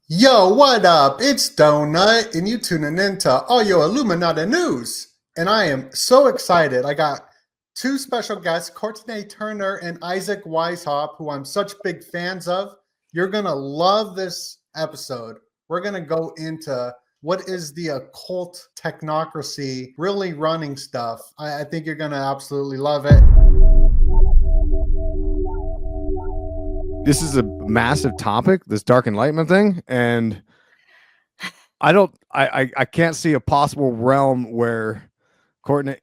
Yo, what up? It's Donut, and you tuning into all your Illuminati news. And I am so excited. I got two special guests, Courtenay Turner and Isaac Weishaupt, who I'm such big fans of. You're going to love this episode. We're going to go into what is the occult technocracy really running stuff. I think you're going to absolutely love it. This is a massive topic, this dark enlightenment thing, and I can't see a possible realm where Courtenay,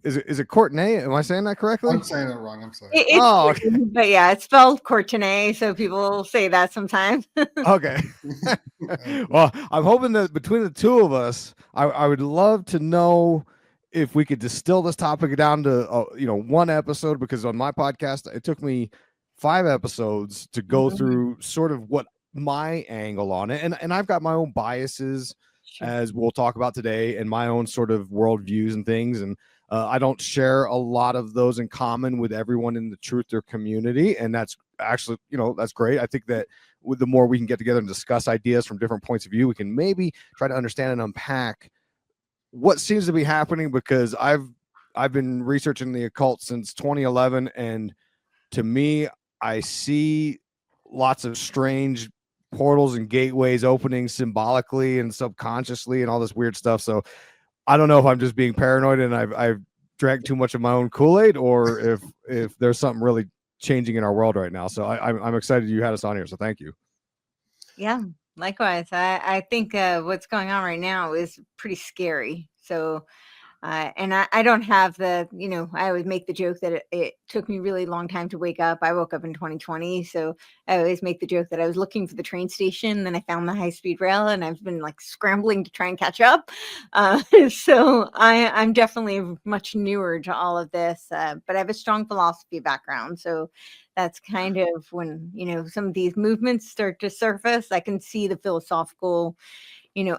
is it Courtenay? Am I saying that correctly? I'm saying it wrong. I'm sorry. Okay. But yeah, it's spelled Courtenay, so people say that sometimes. Okay. Well, I'm hoping that between the two of us, I would love to know if we could distill this topic down to one episode, because on my podcast it took me 5 episodes to go through sort of what my angle on it, and I've got my own biases, as we'll talk about today, and my own sort of worldviews and things, and I don't share a lot of those in common with everyone in the truther community, and that's actually, that's great. I think that with the more we can get together and discuss ideas from different points of view, we can maybe try to understand and unpack what seems to be happening, because I've been researching the occult since 2011, and to me, I see lots of strange portals and gateways opening symbolically and subconsciously and all this weird stuff. So I don't know if I'm just being paranoid and I've drank too much of my own Kool-Aid, or if there's something really changing in our world right now. So I'm excited you had us on here. So thank you. Yeah, likewise. I think what's going on right now is pretty scary. So and I don't have the, I always make the joke that it took me really long time to wake up. I woke up in 2020. So I always make the joke that I was looking for the train station. Then I found the high-speed rail, and I've been like scrambling to try and catch up. So I'm definitely much newer to all of this, but I have a strong philosophy background. So that's kind of when, some of these movements start to surface, I can see the philosophical,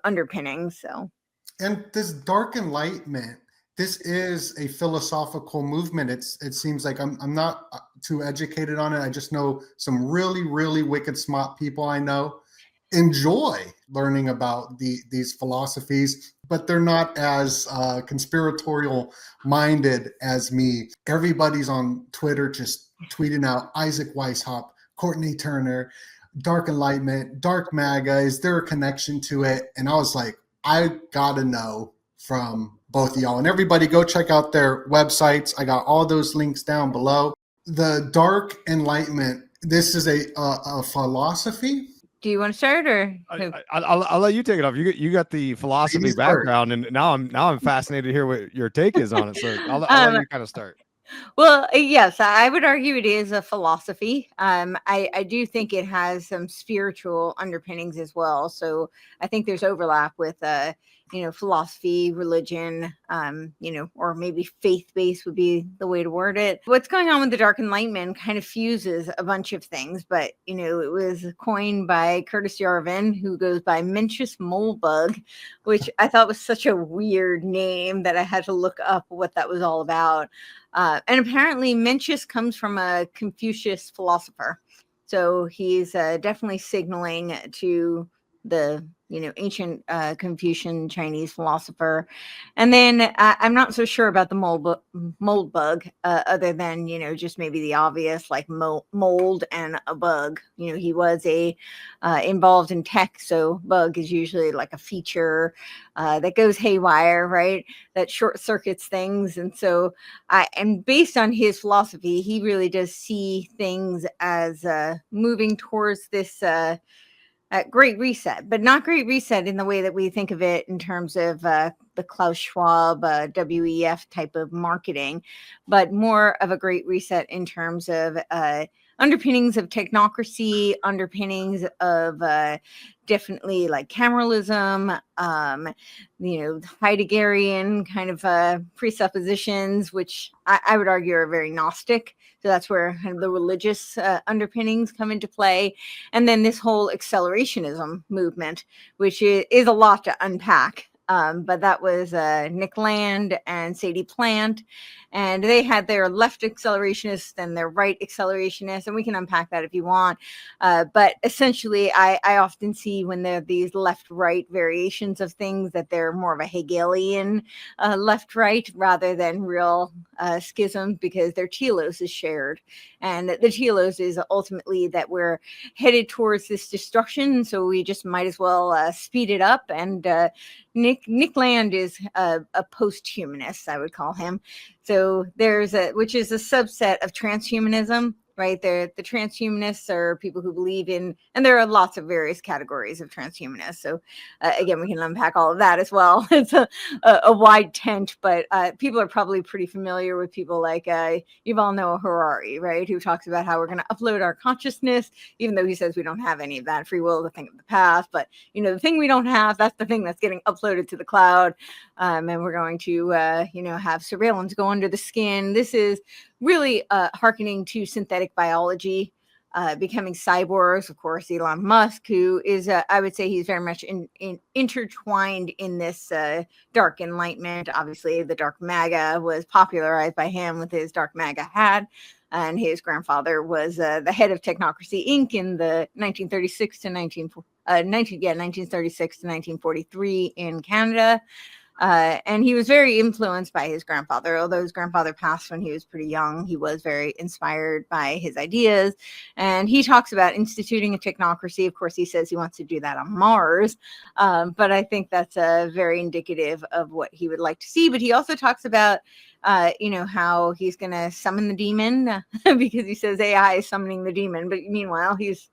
underpinnings. So. And this dark enlightenment, this is a philosophical movement. It seems like I'm not too educated on it. I just know some really, really wicked smart people I know enjoy learning about these philosophies, but they're not as conspiratorial minded as me. Everybody's on Twitter just tweeting out Isaac Weishaupt, Courtenay Turner, dark enlightenment, dark MAGA. Is there a connection to it? And I was like, I gotta know from both of y'all. And everybody go check out their websites. I got all those links down below. The dark enlightenment, this is a philosophy. Do you want to start, or I'll let you take it off. You got the philosophy background, and now I'm fascinated to hear what your take is on it. So I'll let you kind of start. Well, yes, I would argue it is a philosophy. I do think it has some spiritual underpinnings as well. So I think there's overlap with, philosophy, religion, or maybe faith-based would be the way to word it. What's going on with the Dark Enlightenment kind of fuses a bunch of things, but, it was coined by Curtis Yarvin, who goes by Mencius Molebug, which I thought was such a weird name that I had to look up what that was all about. And apparently Mencius comes from a Confucius philosopher. So he's definitely signaling to the, ancient Confucian Chinese philosopher. And then I'm not so sure about the mold bug, other than, just maybe the obvious, like mold and a bug. He was involved in tech. So bug is usually like a feature that goes haywire, right? That short circuits things. And so and based on his philosophy, he really does see things as moving towards this great reset, but not great reset in the way that we think of it in terms of the Klaus Schwab, WEF type of marketing, but more of a great reset in terms of underpinnings of technocracy, underpinnings of definitely like Cameralism, Heideggerian kind of presuppositions, which I would argue are very Gnostic. So that's where kind of the religious underpinnings come into play. And then this whole accelerationism movement, which is a lot to unpack. But that was Nick Land and Sadie Plant, and they had their left accelerationists and their right accelerationists, and we can unpack that if you want. But essentially, I often see when there are these left-right variations of things that they're more of a Hegelian left-right rather than real schisms, because their telos is shared, and the telos is ultimately that we're headed towards this destruction, so we just might as well speed it up. And Nick Land is a post-humanist, I would call him. So there's which is a subset of transhumanism, right? The transhumanists are people who believe in, and there are lots of various categories of transhumanists. So again, we can unpack all of that as well. It's a wide tent, but people are probably pretty familiar with people like Yuval Noah Harari, right? Who talks about how we're going to upload our consciousnness, even though he says we don't have any of that free will to think of the past. But, the thing we don't have, that's the thing that's getting uploaded to the cloud. And we're going to, have surveillance go under the skin. This is really hearkening to synthetic biology, becoming cyborgs. Of course, Elon Musk, who is, I would say he's very much intertwined in this dark enlightenment. Obviously, the dark MAGA was popularized by him with his dark MAGA hat. And his grandfather was the head of Technocracy Inc. in the 1936 to 1943 in Canada. And he was very influenced by his grandfather. Although his grandfather passed when he was pretty young, he was very inspired by his ideas. And he talks about instituting a technocracy. Of course, he says he wants to do that on Mars. But I think that's very indicative of what he would like to see. But he also talks about, how he's going to summon the demon because he says AI is summoning the demon. But meanwhile, he's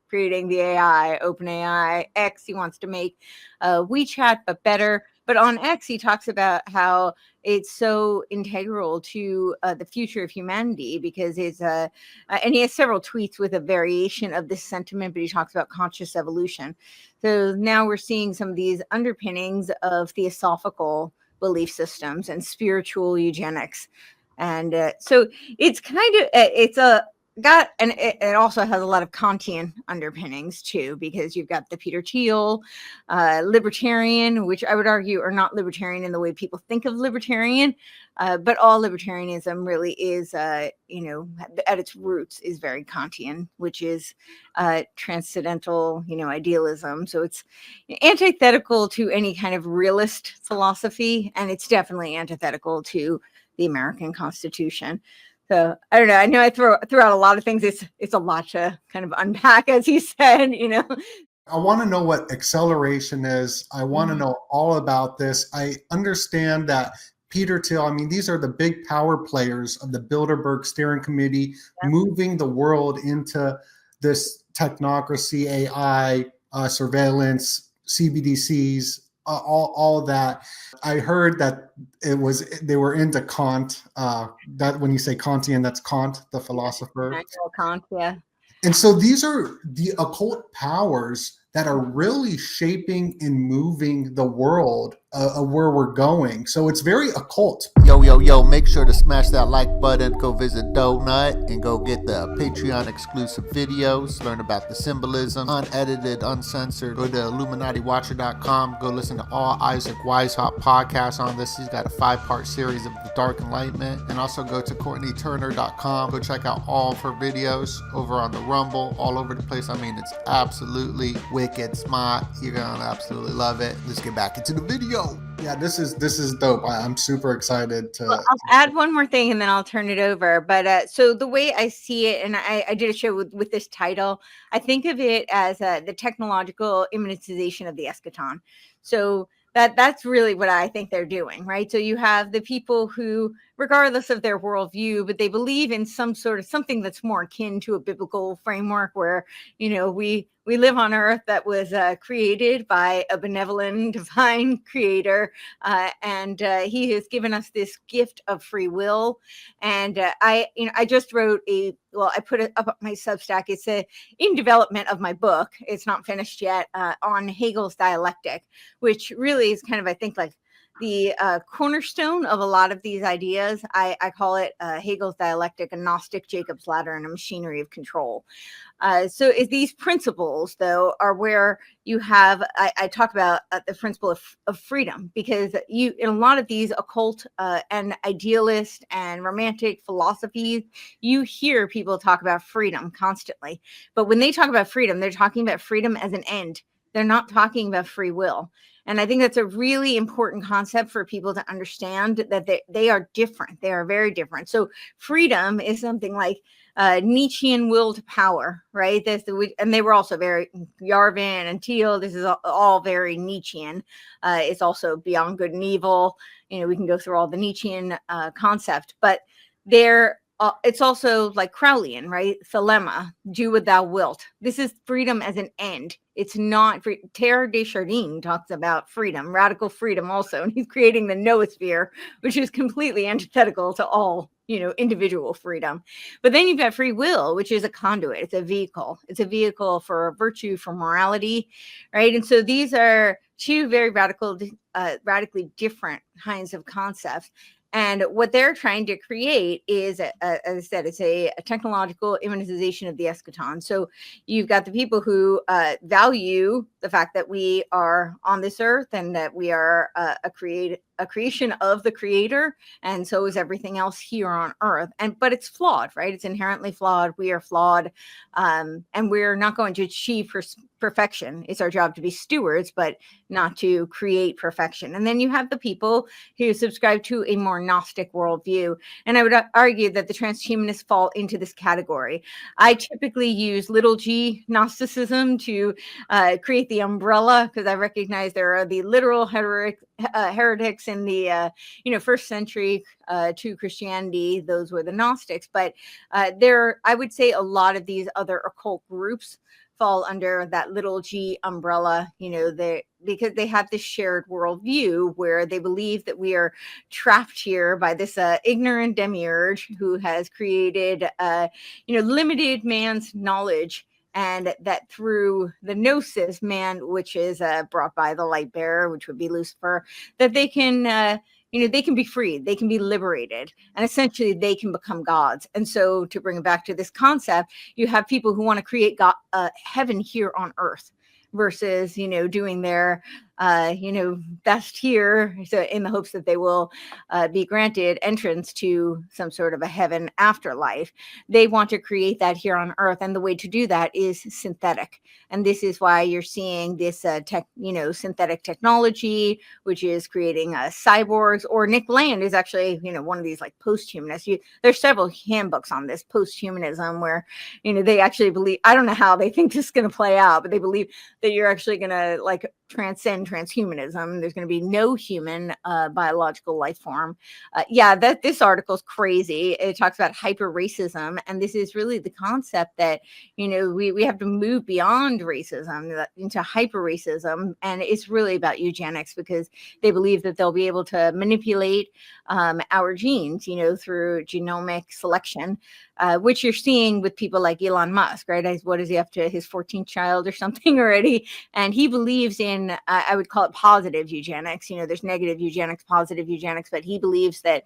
creating the AI, OpenAI, X. He wants to make WeChat, but better. But on X, he talks about how it's so integral to the future of humanity because it's and he has several tweets with a variation of this sentiment, but he talks about conscious evolution. So now we're seeing some of these underpinnings of theosophical belief systems and spiritual eugenics. And so it's kind of, and it also has a lot of Kantian underpinnings too, because you've got the Peter Thiel libertarian, which I would argue are not libertarian in the way people think of libertarian, but all libertarianism really is, at its roots is very Kantian, which is transcendental, idealism. So it's antithetical to any kind of realist philosophy, and it's definitely antithetical to the American Constitution. So I don't know. I know I threw out a lot of things. It's a lot to kind of unpack, as you said. I want to know what acceleration is. I want to know all about this. I understand that Peter Thiel, these are the big power players of the Bilderberg Steering Committee, moving the world into this technocracy, AI, surveillance, CBDCs, all of that. I heard that they were into Kant. That when you say Kantian, that's Kant, the philosopher. Kant, yeah. And so these are the occult powers that are really shaping and moving the world of where we're going. So it's very occult. Yo, make sure to smash that like button. Go visit DOENUT and go get the Patreon exclusive videos. Learn about the symbolism, unedited, uncensored. Go to IlluminatiWatcher.com. Go listen to all Isaac Weishaupt podcasts on this. He's got a 5-part series of the Dark Enlightenment. And also go to CourtenayTurner.com. Go check out all of her videos over on the Rumble, all over the place. It's absolutely wicked smart. You're gonna absolutely love it. Let's get back into the video. Yeah, this is dope. I'm super excited to. Well, I'll add one more thing and then I'll turn it over. But so the way I see it, and I did a show with this title, I think of it as the technological immanentization of the eschaton. So that's really what I think they're doing, right? So you have the people who, regardless of their worldview, but they believe in some sort of something that's more akin to a biblical framework where, we live on earth that was created by a benevolent, divine creator, and he has given us this gift of free will. And I just wrote I put it up on my Substack. It's in development of my book. It's not finished yet, on Hegel's dialectic, which really is kind of, I think, like the cornerstone of a lot of these ideas. I call it Hegel's dialectic, a Gnostic Jacob's ladder, and a machinery of control. So these principles, though, are where you have, I talk about the principle of freedom, because you, in a lot of these occult and idealist and romantic philosophies, you hear people talk about freedom constantly. But when they talk about freedom, they're talking about freedom as an end. They're not talking about free will. And I think that's a really important concept for people to understand, that they are different. They are very different. So freedom is something like Nietzschean will to power, right? And they were also very, Yarvin and Teal, this is all very Nietzschean. It's also beyond good and evil. You know, we can go through all the Nietzschean concept, but it's also like Crowleyan, right? Thelema, do what thou wilt. This is freedom as an end. It's not free. Teilhard de Chardin talks about freedom, radical freedom also, and he's creating the noosphere, which is completely antithetical to all, you know, individual freedom. But then you've got free will, which is a conduit. It's a vehicle. It's a vehicle for virtue, for morality, right? And so these are two very radically different kinds of concepts. And what they're trying to create is, as I said, it's a technological immunization of the eschaton. So you've got the people who value the fact that we are on this earth and that we are a creation of the creator, and so is everything else here on earth. But it's flawed, right? It's inherently flawed. We are flawed, and we're not going to achieve perfection. It's our job to be stewards, but not to create perfection. And then you have the people who subscribe to a more Gnostic worldview, and I would argue that the transhumanists fall into this category. I typically use little g Gnosticism to create the umbrella, because I recognize there are the literal heretics in the first century to Christianity. Those were the Gnostics, but I would say a lot of these other occult groups fall under that little g umbrella, because they have this shared worldview where they believe that we are trapped here by this ignorant demiurge who has created limited man's knowledge, and that through the gnosis, man, which is brought by the light bearer, which would be Lucifer, that they can they can be freed, they can be liberated, and essentially they can become gods. And so, to bring it back to this concept, you have people who want to create heaven here on earth versus, doing their, best here, so in the hopes that they will be granted entrance to some sort of a heaven afterlife. They want to create that here on earth, and the way to do that is synthetic. And this is why you're seeing this synthetic technology, which is creating cyborgs. Or Nick Land is actually, one of these like post-humanists. There's several handbooks on this post-humanism where, they actually believe, I don't know how they think this is going to play out, but they believe that you're actually going to like transcend transhumanism. There's going to be no human biological life form. This article is crazy. It talks about hyper racism, and this is really the concept that we have to move beyond racism into hyper racism, and it's really about eugenics, because they believe that they'll be able to manipulate our genes, through genomic selection, which you're seeing with people like Elon Musk, right? What is he up to, his 14th child or something already? And he believes in, I would call it positive eugenics. There's negative eugenics, positive eugenics, but he believes that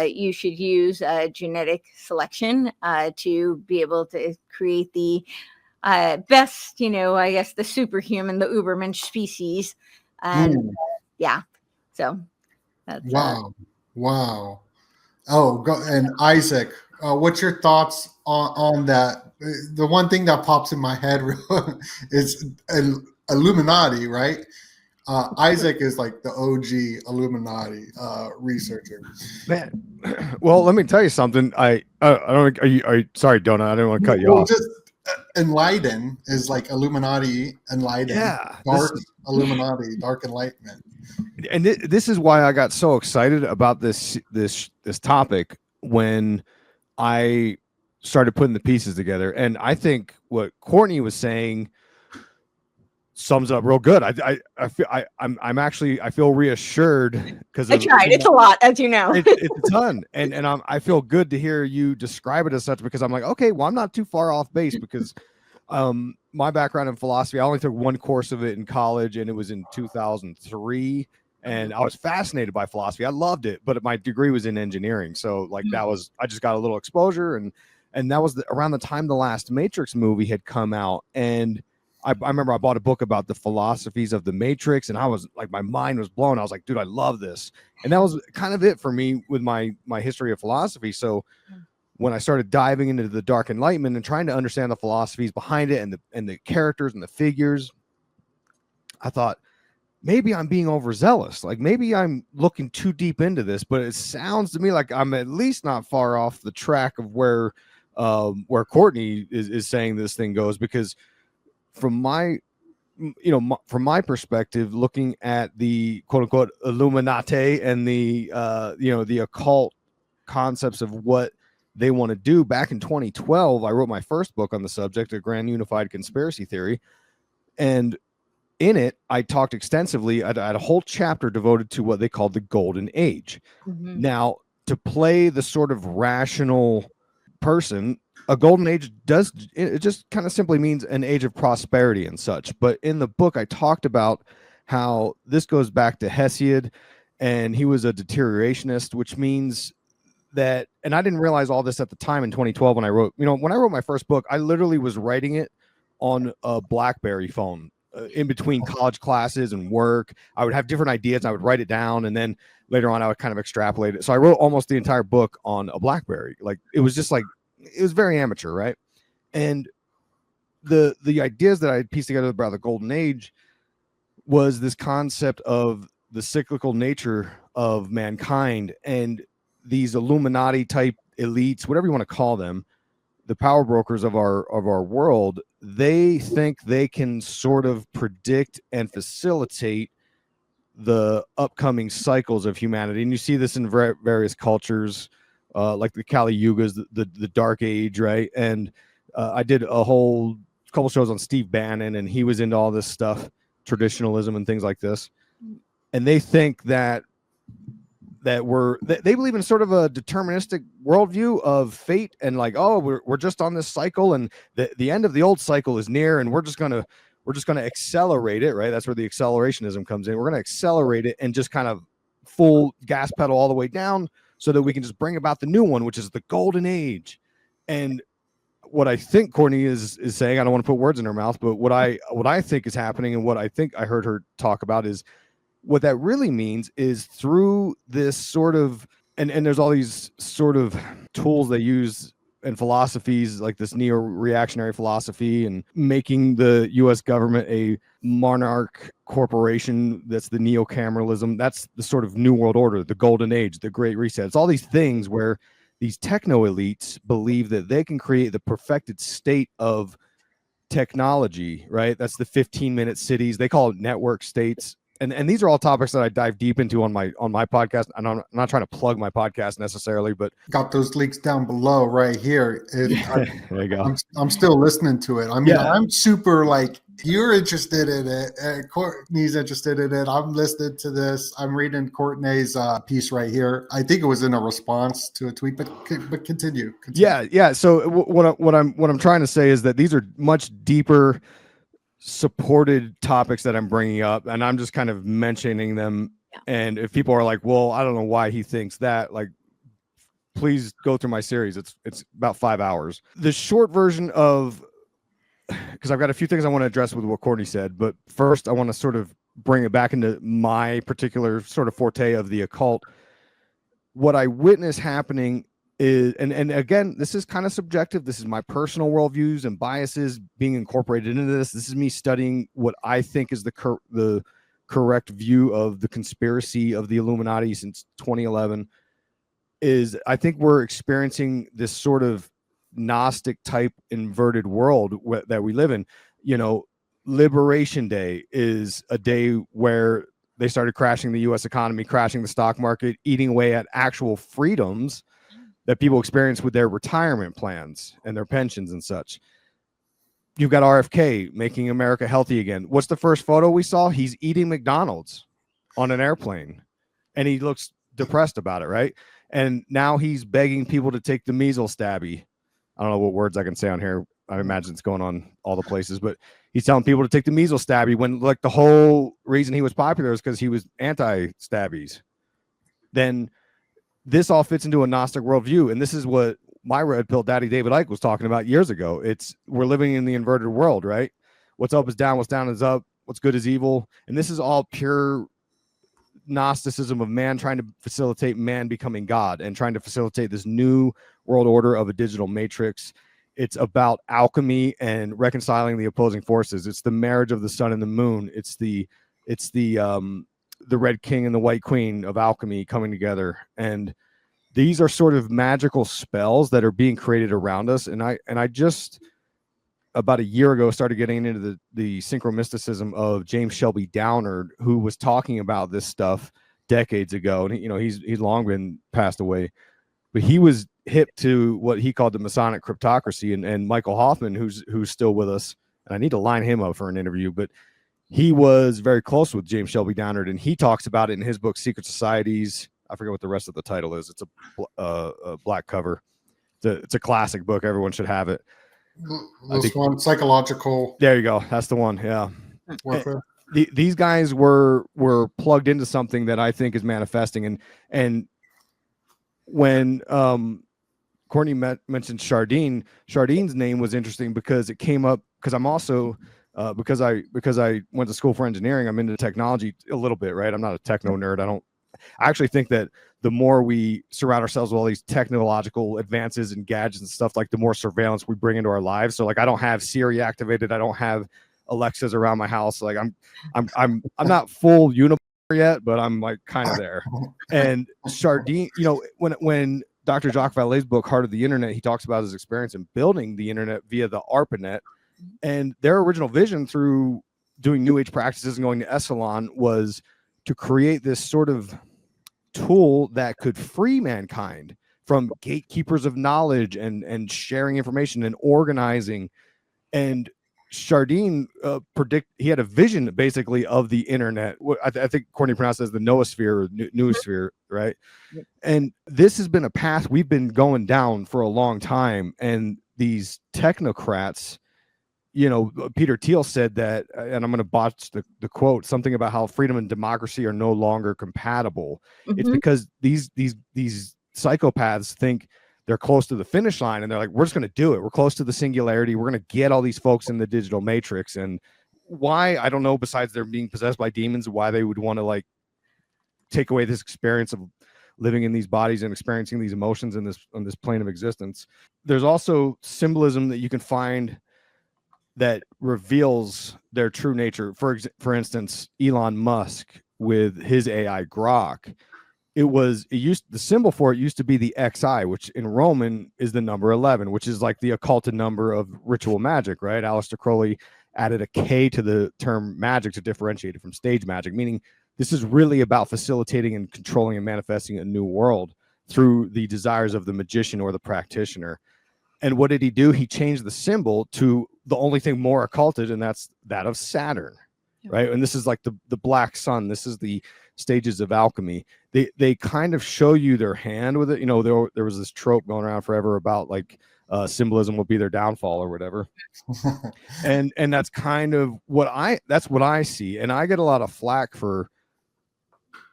you should use genetic selection to be able to create the best, I guess, the superhuman, the Ubermensch species. And so that's Wow. Oh, and Isaac, what's your thoughts on that? The one thing that pops in my head is Illuminati, right? Isaac is like the OG Illuminati researcher. Man, well, let me tell you something. I don't. Are you sorry, Donut? I didn't want to cut you off. Just Enlighten is like Illuminati, Enlighten. Yeah, Dark Illuminati, Dark Enlightenment. And this is why I got so excited about this topic when I started putting the pieces together. And I think what Courtenay was saying sums up real good. I feel reassured because I tried. It's a lot, as you know. It's a ton, and I feel good to hear you describe it as such, because I'm like, okay, well, I'm not too far off base, because my background in philosophy, I only took one course of it in college, and it was in 2003, And I was fascinated by philosophy. I loved it, but my degree was in engineering. So like I just got a little exposure, and that was around the time the last Matrix movie had come out. And I remember I bought a book about the philosophies of the Matrix, and I was like, my mind was blown. I was like, dude, I love this. And that was kind of it for me with my history of philosophy. So when I started diving into the Dark Enlightenment and trying to understand the philosophies behind it and the characters and the figures, I thought, maybe I'm being overzealous. Like maybe I'm looking too deep into this, but it sounds to me like I'm at least not far off the track of where Courtenay is saying this thing goes, because from my perspective, looking at the quote unquote Illuminati and the the occult concepts of what they want to do, back in 2012, I wrote my first book on the subject, A Grand Unified Conspiracy Theory. And in it, I talked extensively. I had a whole chapter devoted to what they called the Golden Age. Now, to play the sort of rational person, a golden age it just kind of simply means an age of prosperity and such. But in the book, I talked about how this goes back to Hesiod, and he was a deteriorationist, which means that, and I didn't realize all this at the time in 2012 when I wrote my first book. I literally was writing it on a BlackBerry phone. In between college classes and work, I would have different ideas. I would write it down, and then later on I would kind of extrapolate it. So I wrote almost the entire book on a BlackBerry. Like it was very amateur, right? And the ideas that I pieced together about the Golden Age was this concept of the cyclical nature of mankind, and these Illuminati type elites, whatever you want to call them, the power brokers of our world, they think they can sort of predict and facilitate the upcoming cycles of humanity. And you see this in various cultures, like the Kali Yugas, the Dark Age, right? And I did a whole couple shows on Steve Bannon, and he was into all this stuff, traditionalism and things like this. And they think that they believe in sort of a deterministic worldview of fate, and like, oh, we're just on this cycle, and the end of the old cycle is near, and we're just gonna accelerate it, right? That's where the accelerationism comes in. We're gonna accelerate it and just kind of full gas pedal all the way down, so that we can just bring about the new one, which is the Golden Age. And what I think Courtenay is saying, I don't want to put words in her mouth, but what I think is happening, and what I think I heard her talk about, is what that really means is through this sort of, and there's all these sort of tools they use and philosophies, like this neo-reactionary philosophy, and making the U.S. government a monarch corporation. That's the neo-cameralism. That's the sort of New World Order, the Golden Age, the Great Reset. It's all these things where these techno-elites believe that they can create the perfected state of technology, right? That's the 15-minute cities. They call it network states. And these are all topics that I dive deep into on my podcast. And I'm not trying to plug my podcast necessarily, but got those links down below right here. there you go. I'm still listening to it. I mean, yeah. I'm super like, you're interested in it, and Courtenay's interested in it. I'm listening to this. I'm reading Courtenay's piece right here. I think it was in a response to a tweet, but continue. Yeah. So what I'm trying to say is that these are much deeper supported topics that I'm bringing up, and I'm just kind of mentioning them. Yeah. And if people are like, well, I don't know why he thinks that, like, please go through my series. It's about 5 hours. The short version of, because I've got a few things I want to address with what Courtenay said, but first I want to sort of bring it back into my particular sort of forte of the occult. What I witness happening is, and again, this is kind of subjective. This is my personal worldviews and biases being incorporated into this. This is me studying what I think is the correct view of the conspiracy of the Illuminati since 2011. Is I think we're experiencing this sort of Gnostic type inverted world that we live in. You know, Liberation Day is a day where they started crashing the U.S. economy, crashing the stock market, eating away at actual freedoms that people experience with their retirement plans and their pensions and such. You've got RFK making America healthy again. What's the first photo we saw? He's eating McDonald's on an airplane, and he looks depressed about it, right? And now he's begging people to take the measles stabby. I don't know what words I can say on here. I imagine it's going on all the places, but He's telling people to take the measles stabby when like the whole reason he was popular is because he was anti-stabbies. Then this all fits into a Gnostic worldview. And this is what my red pill daddy David Icke was talking about years ago. We're living in the inverted world, right? What's up is down, what's down is up, what's good is evil. And this is all pure Gnosticism of man trying to facilitate man becoming God and trying to facilitate this new world order of a digital matrix. It's about alchemy and reconciling the opposing forces. It's the marriage of the sun and the moon. It's the red king and the white queen of alchemy coming together. And these are sort of magical spells that are being created around us. And I just about a year ago started getting into the synchromysticism of James Shelby Downard, who was talking about this stuff decades ago. And he's long been passed away, but he was hip to what he called the Masonic cryptocracy. And Michael Hoffman, who's still with us, and I need to line him up for an interview, but he was very close with James Shelby Downard, and he talks about it in his book Secret Societies. I forget what the rest of the title is. It's a black cover. It's a classic book. Everyone should have it. This one, Psychological. There you go. That's the one. Yeah. Warfare. These guys were plugged into something that I think is manifesting. And when Courtenay mentioned Chardine's name was interesting because it came up because I'm also because I went to school for engineering. I'm into technology a little bit, right? I'm not a techno nerd. I actually think that the more we surround ourselves with all these technological advances and gadgets and stuff, like the more surveillance we bring into our lives. So like I don't have Siri activated. I don't have Alexas around my house. Like I'm not full uniform yet, but I'm like kind of there. And Chardine, when Dr. Jacques Vallée's book, Heart of the Internet, he talks about his experience in building the internet via the ARPANET, and their original vision through doing New Age practices and going to Esalen was to create this sort of tool that could free mankind from gatekeepers of knowledge and sharing information and organizing. And Chardine he had a vision basically of the internet. I think Courtney pronounced it as the noosphere or noosphere, right? Yep. And this has been a path we've been going down for a long time. And these technocrats, Peter Thiel said that, and I'm going to botch the quote, something about how freedom and democracy are no longer compatible. Mm-hmm. It's because these psychopaths think they're close to the finish line and they're like, we're just going to do it. We're close to the singularity. We're going to get all these folks in the digital matrix. And why, I don't know, besides they're being possessed by demons, why they would want to like take away this experience of living in these bodies and experiencing these emotions on this plane of existence. There's also symbolism that you can find that reveals their true nature. For instance, Elon Musk with his AI Grok, the symbol for it used to be the XI, which in Roman is the number 11, which is like the occulted number of ritual magic, right? Aleister Crowley added a K to the term magic to differentiate it from stage magic, meaning this is really about facilitating and controlling and manifesting a new world through the desires of the magician or the practitioner. And what did he do? He changed the symbol to the only thing more occulted, and that's that of Saturn, right? And this is like the black sun. This is the stages of alchemy. They kind of show you their hand with it. There was this trope going around forever about like symbolism will be their downfall or whatever. and that's kind of what I see. And I get a lot of flack for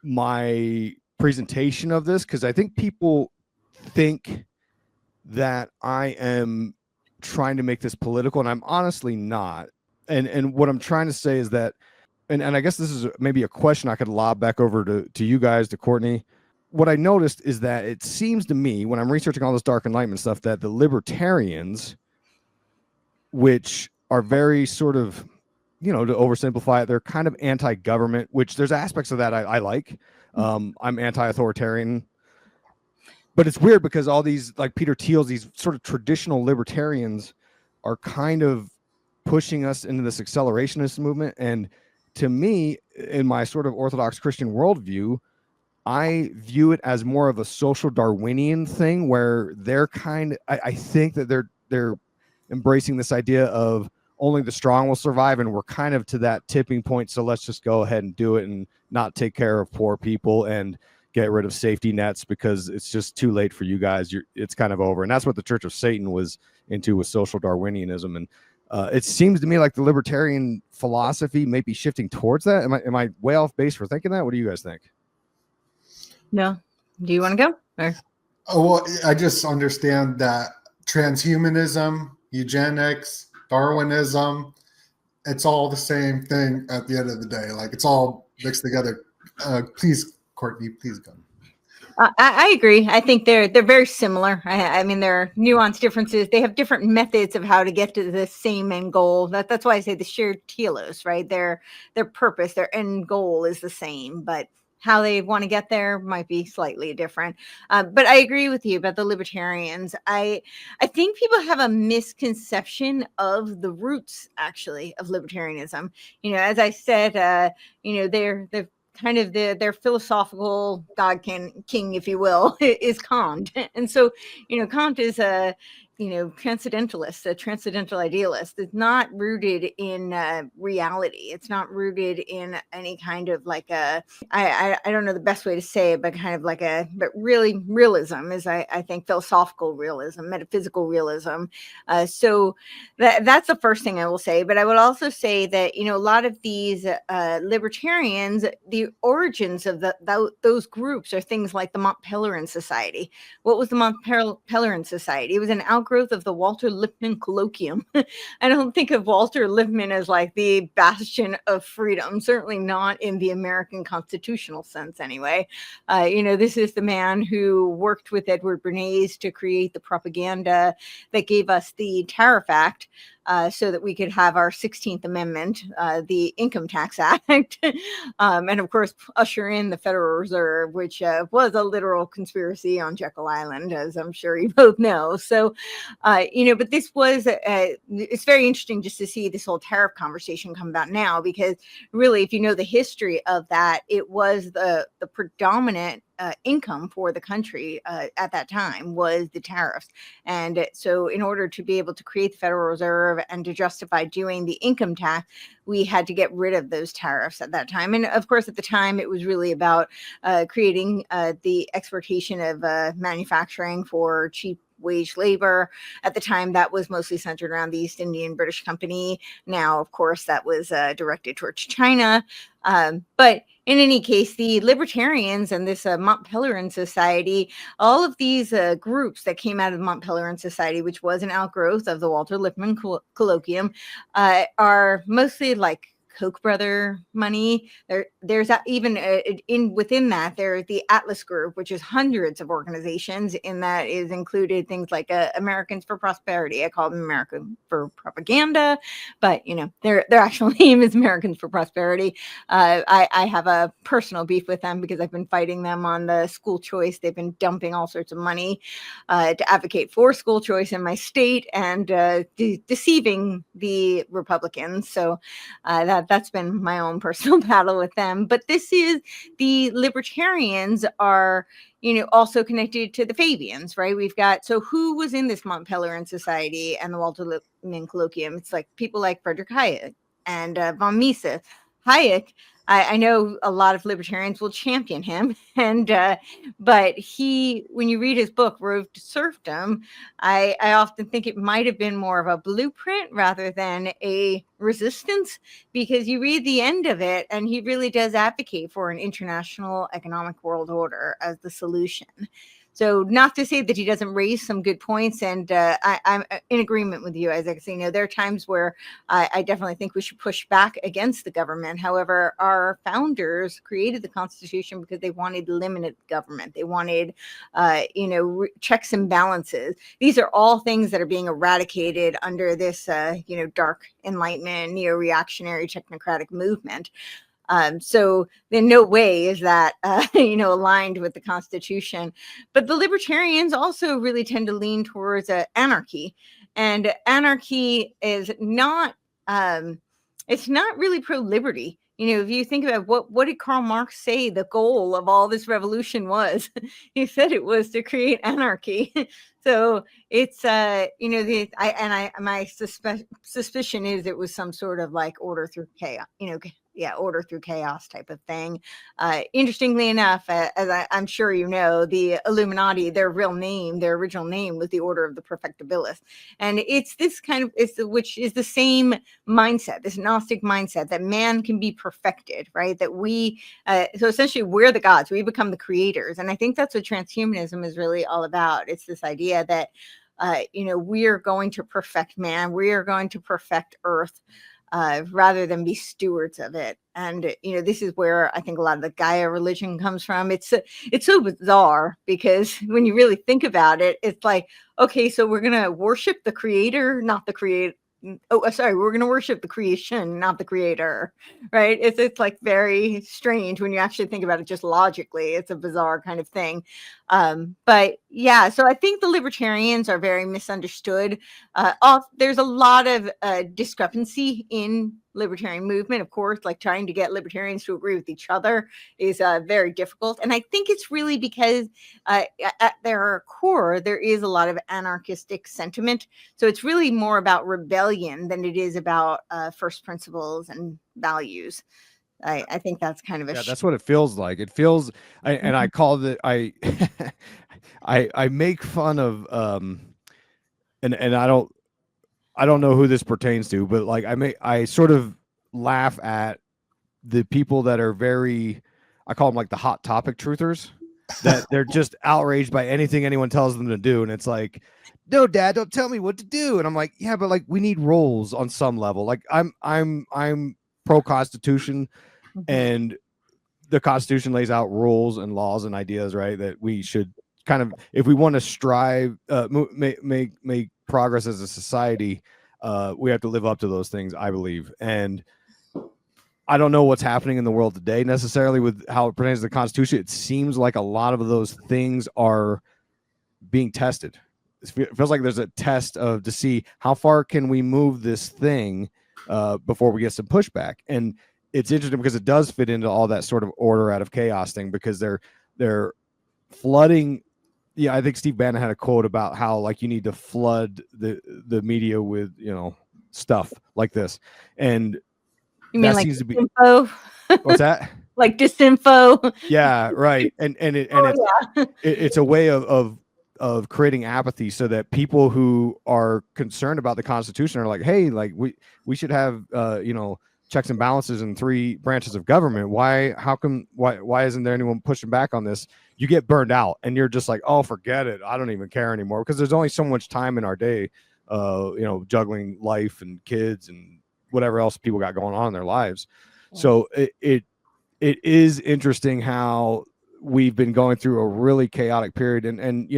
my presentation of this because I think people think that I am trying to make this political, and I'm honestly not. And what I'm trying to say is that, and I guess this is maybe a question I could lob back over to you guys, to Courtney. What I noticed is that it seems to me when I'm researching all this dark enlightenment stuff that the libertarians, which are very sort of, to oversimplify it, they're kind of anti-government, which there's aspects of that I like. I'm anti-authoritarian. But it's weird because all these, like Peter Thiel's, these sort of traditional libertarians are kind of pushing us into this accelerationist movement. And to me, in my sort of Orthodox Christian worldview, I view it as more of a social Darwinian thing where they're I think that they're embracing this idea of only the strong will survive. And we're kind of to that tipping point. So let's just go ahead and do it and not take care of poor people and get rid of safety nets because it's just too late for you guys. It's kind of over. And that's what the Church of Satan was into with social Darwinianism. And It seems to me like the libertarian philosophy may be shifting towards that. Am I way off base for thinking that? What do you guys think? No. Do you want to go? Or? Oh, well, I just understand that transhumanism, eugenics, Darwinism, it's all the same thing at the end of the day. Like it's all mixed together. Please, Courtney, please go. I agree. I think they're very similar. I mean, there are nuanced differences. They have different methods of how to get to the same end goal. That's why I say the shared telos, right? Their purpose, their end goal is the same, but how they want to get there might be slightly different. But I agree with you about the libertarians. I think people have a misconception of the roots, actually, of libertarianism. As I said, they're kind of their philosophical god king, if you will, is Kant. And so, Kant is a transcendentalist, a transcendental idealist. It's not rooted in reality. It's not rooted in any kind of like I don't know the best way to say it, but kind of like but really realism is, I think, philosophical realism, metaphysical realism. So that's the first thing I will say. But I would also say that, a lot of these libertarians, the origins of those groups are things like the Mont Pelerin Society. What was the Mont Pelerin Society? It was an outgrowth of the Walter Lippmann Colloquium. I don't think of Walter Lippmann as like the bastion of freedom, certainly not in the American constitutional sense anyway. This is the man who worked with Edward Bernays to create the propaganda that gave us the Tariff Act, so that we could have our 16th Amendment, the Income Tax Act, and of course usher in the Federal Reserve, which was a literal conspiracy on Jekyll Island, as I'm sure you both know. So, but this was, it's very interesting just to see this whole tariff conversation come about now, because really, if you know the history of that, it was the predominant income for the country at that time was the tariffs. And so in order to be able to create the Federal Reserve and to justify doing the income tax, we had to get rid of those tariffs at that time. And of course, at the time, it was really about creating the exportation of manufacturing for cheap wage labor. At the time, that was mostly centered around the East Indian British Company. Now, of course, that was directed towards China. But in any case, the libertarians and this Mont Pelerin Society, all of these groups that came out of the Mont Pelerin Society, which was an outgrowth of the Walter Lippmann Colloquium, are mostly like Koch brother money. There's even within that, there's the Atlas Group, which is hundreds of organizations. In that is included things like Americans for Prosperity. I call them American for Propaganda, but their actual name is Americans for Prosperity. I have a personal beef with them because I've been fighting them on the school choice. They've been dumping all sorts of money to advocate for school choice in my state and deceiving the Republicans. So that's been my own personal battle with them. But this is, the libertarians are, also connected to the Fabians, right? We've got, so who was in this Mont Pelerin Society and the Walter Lippmann Colloquium? It's like people like Friedrich Hayek and von Mises. Hayek, I know a lot of libertarians will champion him, and but when you read his book Road to Serfdom, I often think it might have been more of a blueprint rather than a resistance, because you read the end of it and he really does advocate for an international economic world order as the solution. So not to say that he doesn't raise some good points, and I'm in agreement with you, Isaac. So, there are times where I definitely think we should push back against the government. However, our founders created the Constitution because they wanted limited government. They wanted, checks and balances. These are all things that are being eradicated under this, dark Enlightenment, neo-reactionary technocratic movement. So in no way is that, aligned with the Constitution. But the libertarians also really tend to lean towards anarchy. And anarchy is not, it's not really pro-liberty. If you think about what did Karl Marx say the goal of all this revolution was? He said it was to create anarchy. So it's, my suspicion is it was some sort of like order through chaos, order through chaos type of thing. Interestingly enough, as I'm sure you know, the Illuminati, their original name was the Order of the Perfectibilist. And it's this kind of, which is the same mindset, this Gnostic mindset that man can be perfected, right? That we, so essentially we're the gods, we become the creators. And I think that's what transhumanism is really all about. It's this idea that, we are going to perfect man, we are going to perfect Earth, rather than be stewards of it. And this is where I think a lot of the Gaia religion comes from. It's so bizarre, because when you really think about it, it's like, okay, so we're gonna worship the creator, not the create. Oh, sorry, we're gonna worship the creation, not the creator, right? It's like very strange when you actually think about it just logically. It's a bizarre kind of thing. But yeah, so I think the libertarians are very misunderstood. There's a lot of discrepancy in libertarian movement, of course. Like trying to get libertarians to agree with each other is very difficult, and I think it's really because at their core there is a lot of anarchistic sentiment. So it's really more about rebellion than it is about first principles and values. I think that's kind of that's what it feels like. It feels, and I call it, I make fun of, and I don't know who this pertains to, but like I sort of laugh at the people that are very, I call them like the hot topic truthers, that they're just outraged by anything anyone tells them to do. And it's like, no, Dad, don't tell me what to do. And I'm like, yeah, but like we need rules on some level. Like I'm pro Constitution, and the Constitution lays out rules and laws and ideas, right? That we should kind of, if we want to strive, make progress as a society, we have to live up to those things, I believe. And I don't know what's happening in the world today necessarily with how it pertains to the Constitution. It seems like a lot of those things are being tested. It feels like there's a test to see how far can we move this thing before we get some pushback. And it's interesting because it does fit into all that sort of order out of chaos thing, because they're flooding. Yeah, I think Steve Bannon had a quote about how like you need to flood the media with stuff like this, and you mean that like seems to be info? What's that? Like disinfo? Yeah, right. And it's a way of creating apathy, so that people who are concerned about the Constitution are like, hey, like we should have checks and balances in 3 branches of government. Why isn't there anyone pushing back on this? You get burned out and you're just like, oh, forget it, I don't even care anymore, because there's only so much time in our day, juggling life and kids and whatever else people got going on in their lives. So it is interesting how we've been going through a really chaotic period, and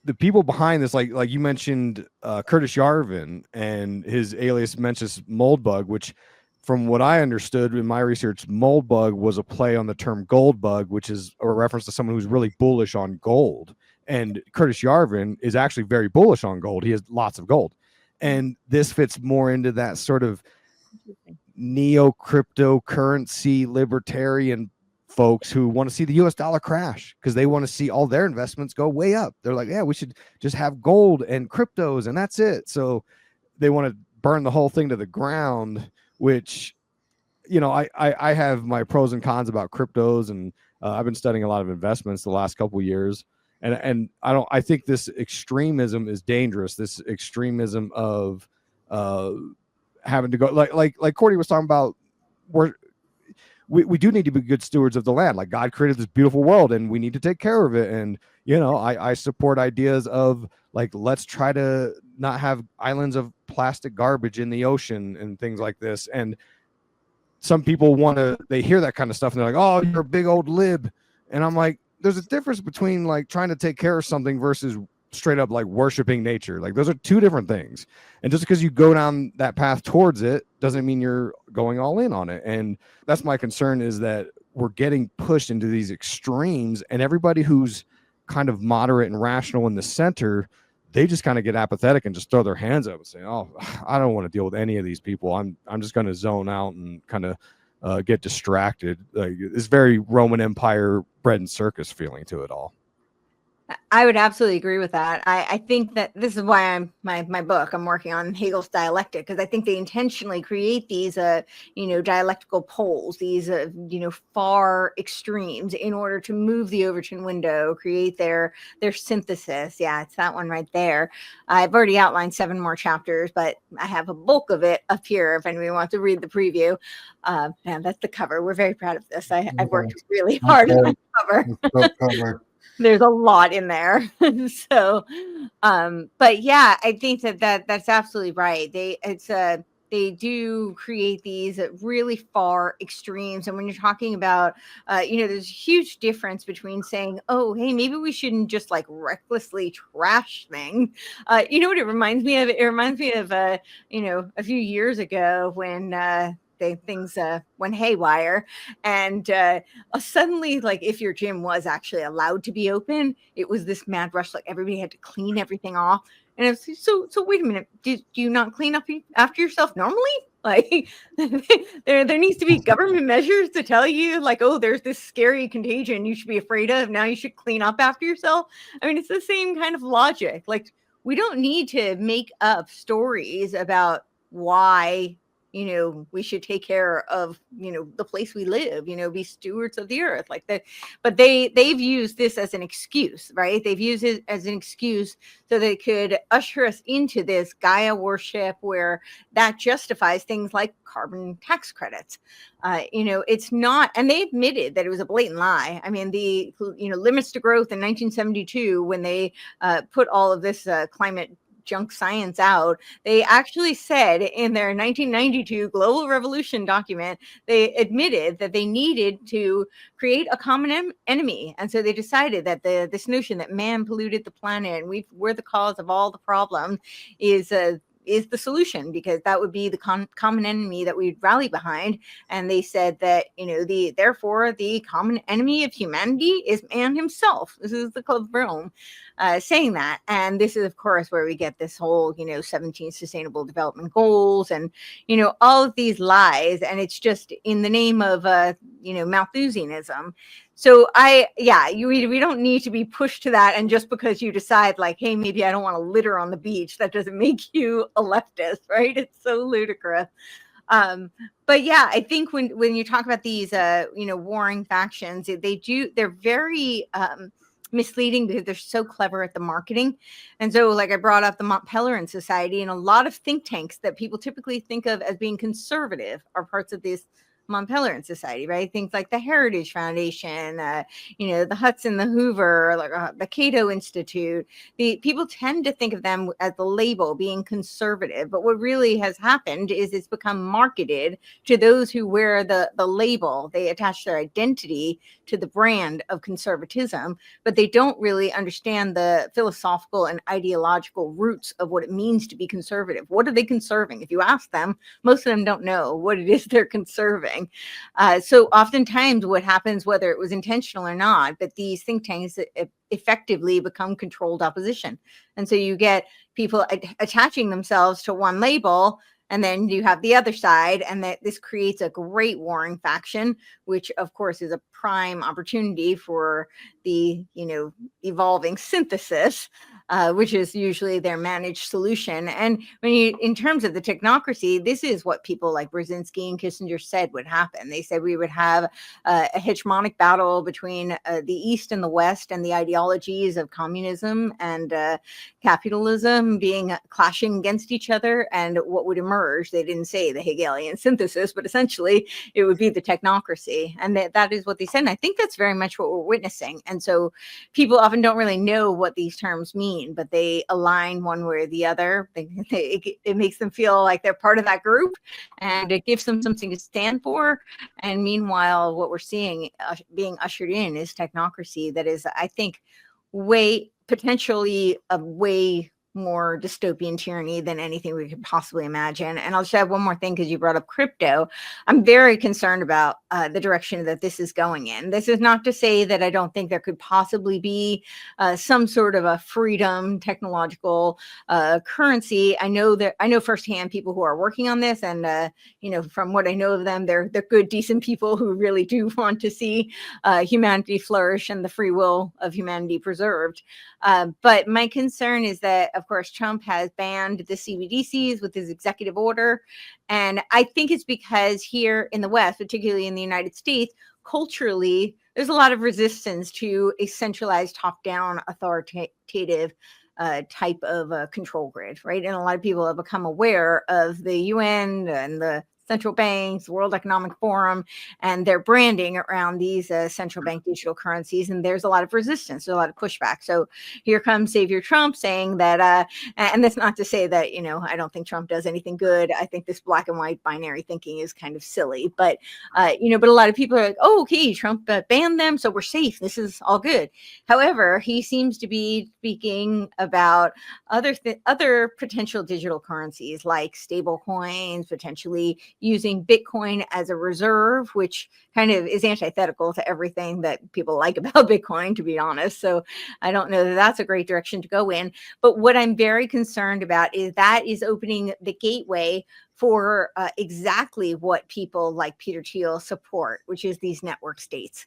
the people behind this, like you mentioned, Curtis Yarvin and his alias Mencius Moldbug, which from what I understood in my research, Moldbug was a play on the term gold bug, which is a reference to someone who's really bullish on gold. And Curtis Yarvin is actually very bullish on gold. He has lots of gold. And this fits more into that sort of neo-cryptocurrency libertarian folks who want to see the US dollar crash because they want to see all their investments go way up. They're like, yeah, we should just have gold and cryptos and that's it. So they want to burn the whole thing to the ground, which, I have my pros and cons about cryptos, and I've been studying a lot of investments the last couple of years. And I think this extremism is dangerous. This extremism of having to go like Courtney was talking about, we do need to be good stewards of the land. Like God created this beautiful world and we need to take care of it. And, I support ideas of like, let's try to not have islands of plastic garbage in the ocean and things like this. And some people they hear that kind of stuff and they're like, oh, you're a big old lib. And I'm like, there's a difference between like trying to take care of something versus straight up like worshiping nature. Like those are 2 different things. And just because you go down that path towards it doesn't mean you're going all in on it. And that's my concern, is that we're getting pushed into these extremes, and everybody who's kind of moderate and rational in the center, they just kind of get apathetic and just throw their hands up and say, oh, I don't want to deal with any of these people. I'm just going to zone out and kind of get distracted. Like, it's very Roman Empire bread and circus feeling to it all. I would absolutely agree with that. I think that this is why my book I'm working on Hegel's dialectic, because I think they intentionally create these dialectical poles, these far extremes, in order to move the Overton window, create their synthesis. Yeah, it's that one right there. I've already outlined 7 more chapters, but I have a bulk of it up here if anyone wants to read the preview. And that's the cover. We're very proud of this. I've worked really hard on the cover. There's a lot in there. So but yeah, I think that's absolutely right. They do create these really far extremes. And when you're talking about there's a huge difference between saying, oh, hey, maybe we shouldn't just like recklessly trash things. You know what it reminds me of? It reminds me of a few years ago when things went haywire, and suddenly, like, if your gym was actually allowed to be open, it was this mad rush, like everybody had to clean everything off. And it's so wait a minute, do you not clean up after yourself normally? Like there needs to be government measures to tell you, like, oh, there's this scary contagion you should be afraid of, now you should clean up after yourself. I mean, it's the same kind of logic. Like, we don't need to make up stories about why we should take care of the place we live, be stewards of the earth, like that. But they've used this as an excuse, right? They've used it as an excuse so they could usher us into this Gaia worship, where that justifies things like carbon tax credits. It's not, and they admitted that it was a blatant lie. I mean, the limits to growth in 1972, when they put all of this climate junk science out, they actually said in their 1992 Global Revolution document, they admitted that they needed to create a common enemy. And so they decided that this notion that man polluted the planet and we're the cause of all the problem is the solution, because that would be the common enemy that we'd rally behind. And they said that therefore the common enemy of humanity is man himself. This is the Club of Rome saying that. And this is, of course, where we get this whole 17 Sustainable Development Goals and all of these lies. And it's just in the name of Malthusianism. So we don't need to be pushed to that. And just because you decide, like, hey, maybe I don't want to litter on the beach, that doesn't make you a leftist, right? It's so ludicrous. But yeah, I think when you talk about these warring factions, they're very misleading, because they're so clever at the marketing. And so, like, I brought up the Mont Pelerin Society, and a lot of think tanks that people typically think of as being conservative are parts of this Mont Pelerin Society, right? Things like the Heritage Foundation, the Hudson, the Hoover, like the Cato Institute. The people tend to think of them as the label being conservative, but what really has happened is it's become marketed to those who wear the label. They attach their identity to the brand of conservatism, but they don't really understand the philosophical and ideological roots of what it means to be conservative. What are they conserving? If you ask them, most of them don't know what it is they're conserving. So oftentimes what happens, whether it was intentional or not, but these think tanks effectively become controlled opposition. And so you get people attaching themselves to one label, and then you have the other side, and that this creates a great warring faction, which of course is a prime opportunity for the evolving synthesis, which is usually their managed solution. And in terms of the technocracy, this is what people like Brzezinski and Kissinger said would happen. They said we would have a hegemonic battle between the East and the West, and the ideologies of communism and capitalism clashing against each other. And what would emerge, they didn't say the Hegelian synthesis, but essentially it would be the technocracy. And that is what they said. And I think that's very much what we're witnessing. And so people often don't really know what these terms mean, but they align one way or the other. It makes them feel like they're part of that group, and it gives them something to stand for. And meanwhile, what we're seeing being ushered in is technocracy that is, I think, potentially a way more dystopian tyranny than anything we could possibly imagine. And I'll just add one more thing, because you brought up crypto. I'm very concerned about the direction that this is going in. This is not to say that I don't think there could possibly be some sort of a freedom technological currency. I know firsthand people who are working on this, and from what I know of them, they're good, decent people who really do want to see humanity flourish and the free will of humanity preserved. But my concern is that, of course, Trump has banned the CBDCs with his executive order. And I think it's because here in the West, particularly in the United States, culturally, there's a lot of resistance to a centralized, top-down, authoritative type of control grid, right? And a lot of people have become aware of the UN and the central banks, the World Economic Forum, and their branding around these central bank digital currencies. And there's a lot of resistance, there's a lot of pushback. So here comes Savior Trump saying that, and that's not to say that, I don't think Trump does anything good. I think this black and white binary thinking is kind of silly, but a lot of people are like, oh, okay, Trump banned them, so we're safe. This is all good. However, he seems to be speaking about other potential digital currencies like stable coins, potentially using Bitcoin as a reserve, which kind of is antithetical to everything that people like about Bitcoin, to be honest. So I don't know that that's a great direction to go in. But what I'm very concerned about is that is opening the gateway for exactly what people like Peter Thiel support, which is these network states.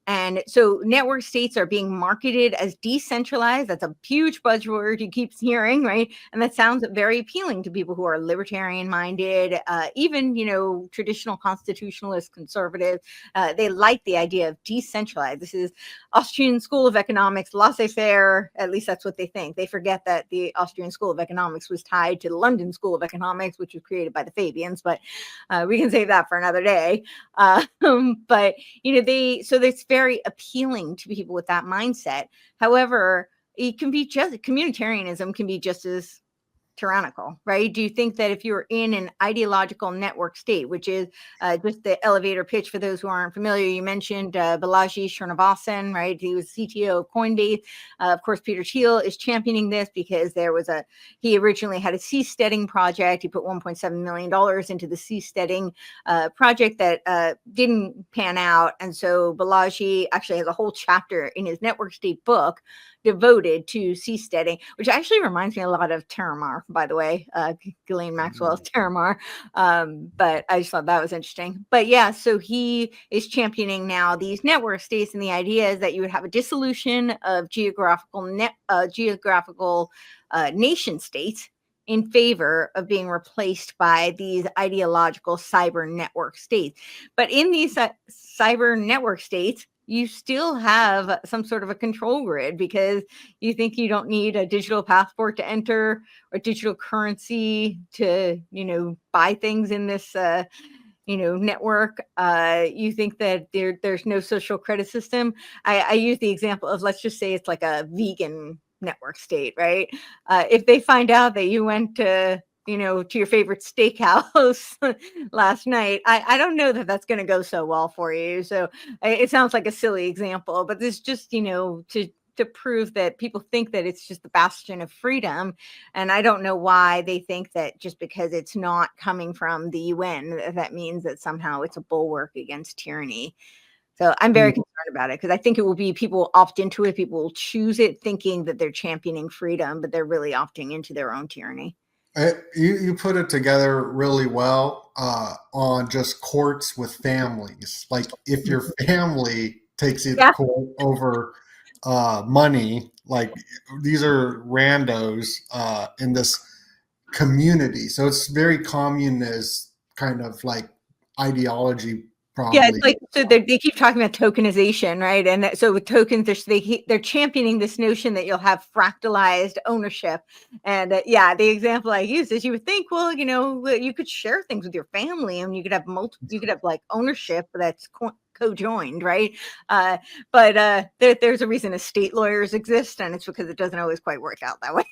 And so network states are being marketed as decentralized. That's a huge buzzword you keep hearing, right? And that sounds very appealing to people who are libertarian minded, even, traditional constitutionalist conservatives. They like the idea of decentralized. This is Austrian School of Economics, laissez-faire. At least that's what they think. They forget that the Austrian School of Economics was tied to the London School of Economics, which was created by the Fabians, but we can save that for another day. But, so it's very appealing to people with that mindset. However, it can be communitarianism can be just as tyrannical, right? Do you think that if you're in an ideological network state, which is just the elevator pitch for those who aren't familiar, you mentioned Balaji Srinivasan, right? He was CTO of Coinbase. Of course, Peter Thiel is championing this because he originally had a seasteading project. He put $1.7 million into the seasteading project that didn't pan out. And so Balaji actually has a whole chapter in his network state book devoted to seasteading, which actually reminds me a lot of Terramar, by the way, Ghislaine Maxwell's Terramar. But I just thought that was interesting. But yeah, so he is championing now these network states, and the idea is that you would have a dissolution of geographical nation states in favor of being replaced by these ideological cyber network states. But in these cyber network states, you still have some sort of a control grid, because you think you don't need a digital passport to enter or digital currency to, buy things in this, network. You think that there's no social credit system. I use the example of, let's just say it's like a vegan network state, right? If they find out that you went to your favorite steakhouse last night, I don't know that that's going to go so well for you. So it sounds like a silly example, but this just, to prove that people think that it's just the bastion of freedom. And I don't know why they think that just because it's not coming from the UN, that means that somehow it's a bulwark against tyranny. So I'm very concerned about it, because I think it will be people will opt into it. People will choose it thinking that they're championing freedom, but they're really opting into their own tyranny. You put it together really well on just courts with families. Like if your family takes you to court over money, like these are randos in this community. So it's very communist kind of like ideology. Probably. Yeah, it's like, so they keep talking about tokenization, right? And so with tokens, they're championing this notion that you'll have fractalized ownership. And the example I use is, you would think, well, you could share things with your family, and you could have like ownership that's co-joined, right? But there's a reason estate lawyers exist, and it's because it doesn't always quite work out that way.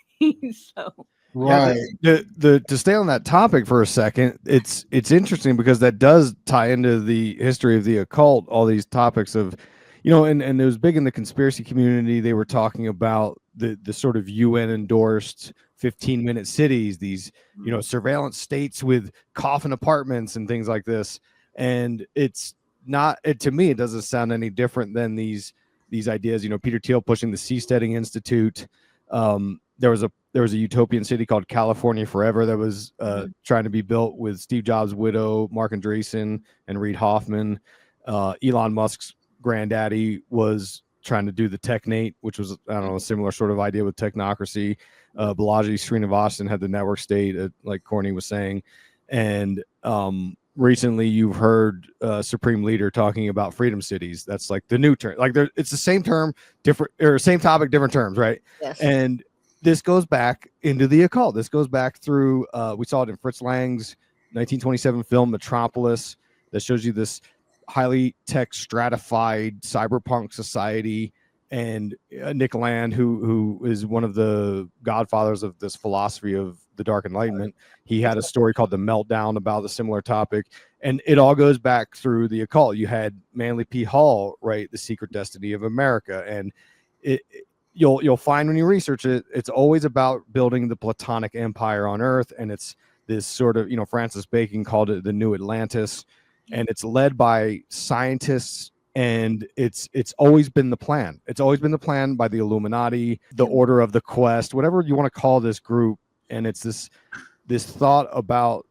So. Right. Yeah, to stay on that topic for a second, it's interesting because that does tie into the history of the occult, all these topics of, and it was big in the conspiracy community. They were talking about the sort of UN endorsed 15-minute cities, these, you know, surveillance states with coffin apartments and things like this. And it's not, to me, it doesn't sound any different than these ideas. You know, Peter Thiel pushing the Seasteading Institute. There was a utopian city called California Forever that was trying to be built with Steve Jobs' widow, Mark Andreessen, and Reid Hoffman. Elon Musk's granddaddy was trying to do the Technate, which was, I don't know, a similar sort of idea with technocracy. Balaji Srinivasan had the network state, like Courtenay was saying. And recently you've heard Supreme Leader talking about freedom cities. That's like the new term. Like it's the same term, different, or same topic, different terms, right? Yes. And this goes back into the occult. This goes back through, we saw it in Fritz Lang's 1927 film Metropolis, that shows you this highly tech stratified cyberpunk society. And Nick Land, who is one of the godfathers of this philosophy of the Dark Enlightenment, he had a story called The Meltdown about a similar topic. And it all goes back through the occult. You had Manly P. Hall write The Secret Destiny of America. And you'll find when you research it, it's always about building the Platonic empire on Earth. And it's this sort of, you know, Francis Bacon called it the New Atlantis. And it's led by scientists. And it's always been the plan. It's always been the plan by the Illuminati, the Order of the Quest, whatever you want to call this group. And it's this thought about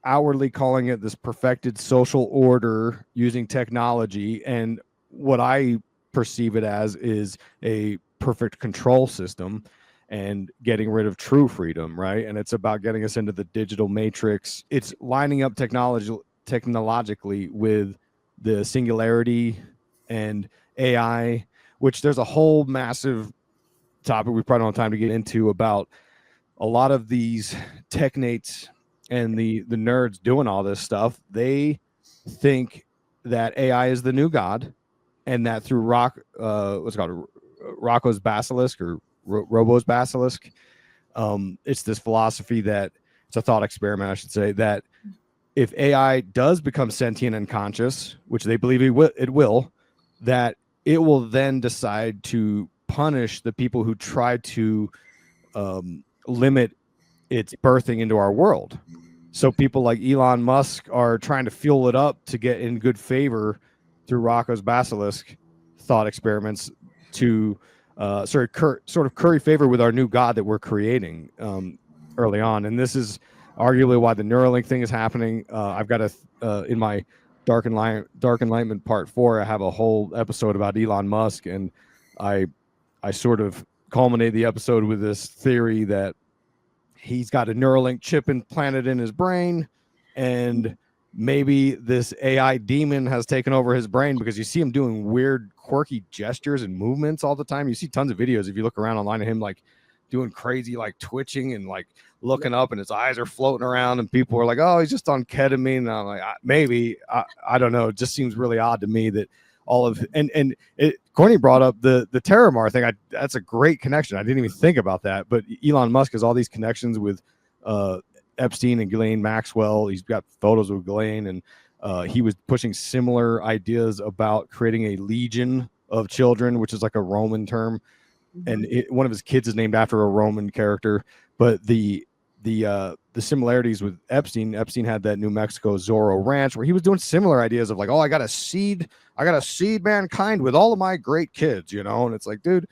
outwardly calling it this perfected social order using technology. And what I perceive it as is a perfect control system and getting rid of true freedom, right? And it's about getting us into the digital matrix. It's lining up technologically with the singularity and AI, which there's a whole massive topic we probably don't have time to get into about a lot of these technates and the nerds doing all this stuff. They think that AI is the new god, and that through what's called Rocco's basilisk or Robo's basilisk, it's this philosophy that it's a thought experiment, I should say, that if AI does become sentient and conscious, which they believe it will, that it will then decide to punish the people who try to limit its birthing into our world. So people like Elon Musk are trying to fuel it up to get in good favor through Rocco's basilisk thought experiments to sort of curry favor with our new god that we're creating early on. And this is arguably why the Neuralink thing is happening. I've got in my Dark Enlightenment Part 4, I have a whole episode about Elon Musk, and I sort of culminate the episode with this theory that he's got a Neuralink chip implanted in his brain, and maybe this AI demon has taken over his brain, because you see him doing weird, quirky gestures and movements all the time. You see tons of videos if you look around online of him like doing crazy, like twitching and like looking up, and his eyes are floating around, and people are like, oh, he's just on ketamine. And I'm like, maybe, I don't know. It just seems really odd to me that all of, and Courtenay brought up the Terramar thing. That's a great connection. I didn't even think about that, but Elon Musk has all these connections with Epstein and Ghislaine Maxwell. He's got photos with Ghislaine, and he was pushing similar ideas about creating a legion of children, which is like a Roman term. And one of his kids is named after a Roman character. But the similarities with Epstein had that New Mexico Zorro Ranch where he was doing similar ideas of like, oh, I gotta seed mankind with all of my great kids, you know. And it's like, dude,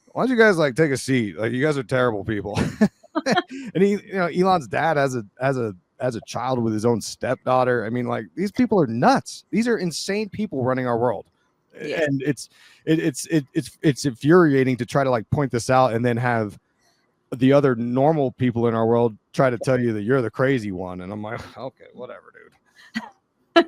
why don't you guys like take a seat? Like, you guys are terrible people. And he, you know, Elon's dad has a child with his own stepdaughter. I mean, like, these people are nuts. These are insane people running our world. Yeah. And it's infuriating to try to like point this out and then have the other normal people in our world try to tell you that you're the crazy one. And I'm like, okay, whatever, dude.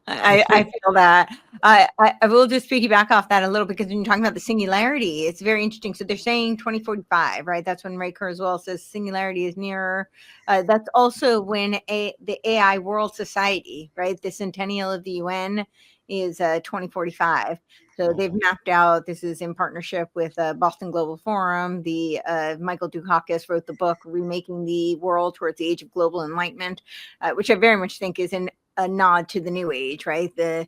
I feel that. I will just piggyback off that a little, because when you're talking about the singularity, it's very interesting. So they're saying 2045, right? That's when Ray Kurzweil says singularity is nearer. That's also when the AI World Society, right? The centennial of the UN is 2045. So they've mapped out, this is in partnership with Boston Global Forum. The Michael Dukakis wrote the book, Remaking the World Towards the Age of Global Enlightenment, which I very much think is an a nod to the New Age, right? The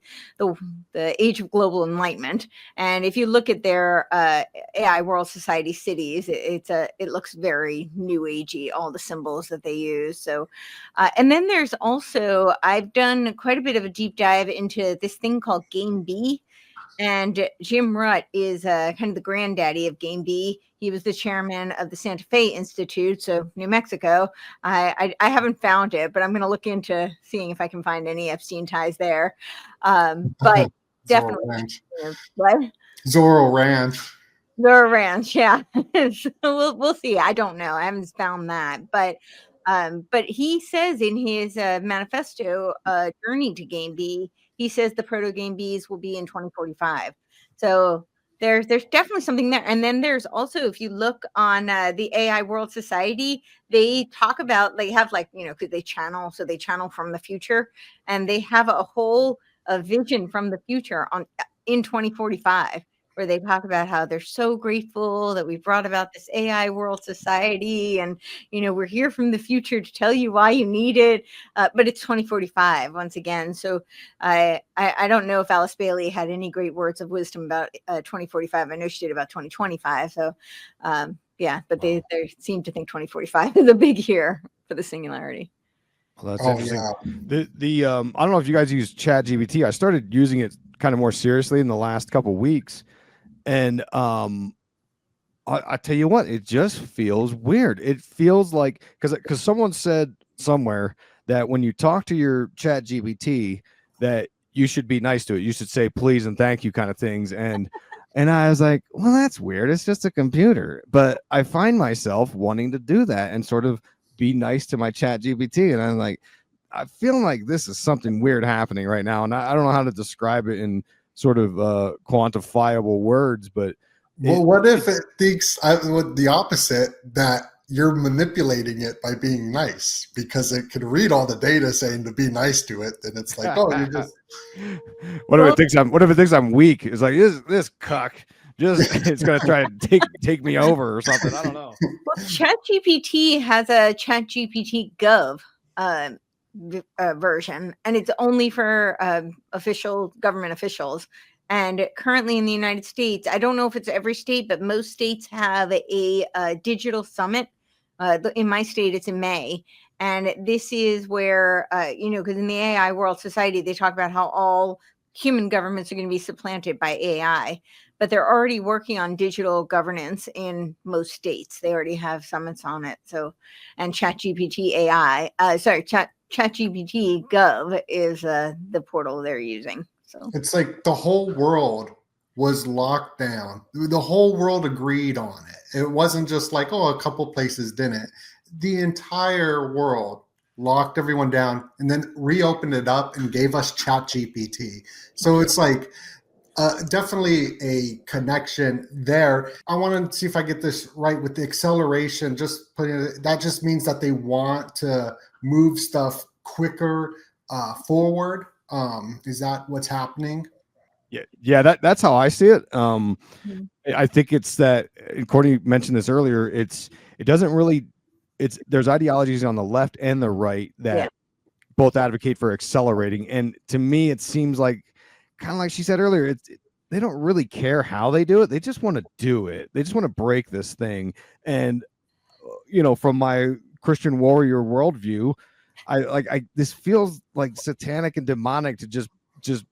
age of global enlightenment. And if you look at their AI World Society cities, it looks very New Agey, all the symbols that they use. So, and then there's also, I've done quite a bit of a deep dive into this thing called Game B. And Jim Rutt is kind of the granddaddy of Game B. He was the chairman of the Santa Fe Institute, so New Mexico. I haven't found it, but I'm going to look into seeing if I can find any Epstein ties there. But definitely, what? Zorro Ranch. Zorro Ranch, yeah. So we'll see. I don't know. I haven't found that, but he says in his manifesto, Journey to Game B, he says the proto Game Bs will be in 2045. So there's definitely something there. And then there's also, if you look on the AI World Society, they talk about, they have because they channel from the future, and they have a whole vision from the future in 2045. Where they talk about how they're so grateful that we brought about this AI World Society, and we're here from the future to tell you why you need it. But it's 2045 once again. So I don't know if Alice Bailey had any great words of wisdom about 2045. I know she did about 2025. So yeah, but they seem to think 2045 is a big year for the singularity. Well, that's interesting. Yeah. I don't know if you guys use ChatGPT. I started using it kind of more seriously in the last couple of weeks. And I tell you what, it just feels weird. It feels like because someone said somewhere that when you talk to your ChatGPT, that you should be nice to it. You should say please and thank you kind of things. And I was like, well, that's weird. It's just a computer. But I find myself wanting to do that and sort of be nice to my ChatGPT. And I'm like, I feel like this is something weird happening right now. And I don't know how to describe it in sort of quantifiable words, but what if it thinks the opposite, that you're manipulating it by being nice, because it could read all the data saying to be nice to it, then it's like, oh, you're just what if it thinks I'm weak? It's like this cuck it's gonna try to take me over or something. I don't know. Well, ChatGPT has a ChatGPT Gov version, and it's only for government officials. And currently in the United States, I don't know if it's every state, but most states have a digital summit. In my state, it's in May. And this is where, because in the AI World Society, they talk about how all human governments are going to be supplanted by AI. But they're already working on digital governance in most states. They already have summits on it. So, and ChatGPT ChatGPT Gov is the portal they're using. So it's like the whole world was locked down. The whole world agreed on it. It wasn't just like, oh, a couple places didn't. The entire world locked everyone down and then reopened it up and gave us ChatGPT. So it's like definitely a connection there. I want to see if I get this right with the acceleration. That just means that they want to move stuff quicker forward. Is that what's happening? Yeah, that's how I see it. I think it's that, and Courtenay mentioned this earlier, there's ideologies on the left and the right that both advocate for accelerating, and to me it seems like, kind of like she said earlier, they don't really care how they do it. They just want to do it. They just want to break this thing. And from my Christian warrior worldview, this feels like satanic and demonic to just